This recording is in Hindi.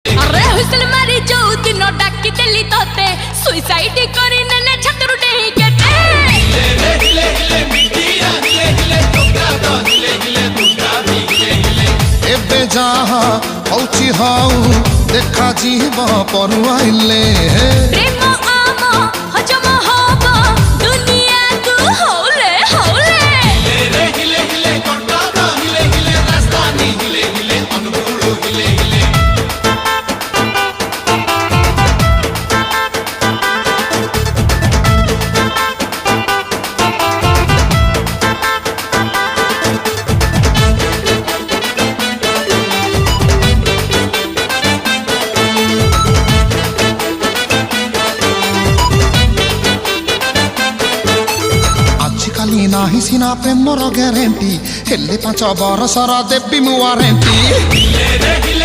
अरे हुसल मारी जो दिन डाकी देली तोते सुइसाइड करी नने छतरु डेही केते हिले हिले हिले मिटिया हिले हिले तुका तो हिले हिले तुका भी हिले हिले एबे जहा होची हाउ देखा जीव परुआइले प्रेम आम हजम होबो दुनिया को होले होले हिले हिले हिले कोटा तो हिले हिले राजधानी हिले हिले अनुगुरु हिले हिले आजिकाली नाही सिना प्रेमर ग्यारेंटी हेले 5 बरसर देवी मु वारेंटी हिले हिले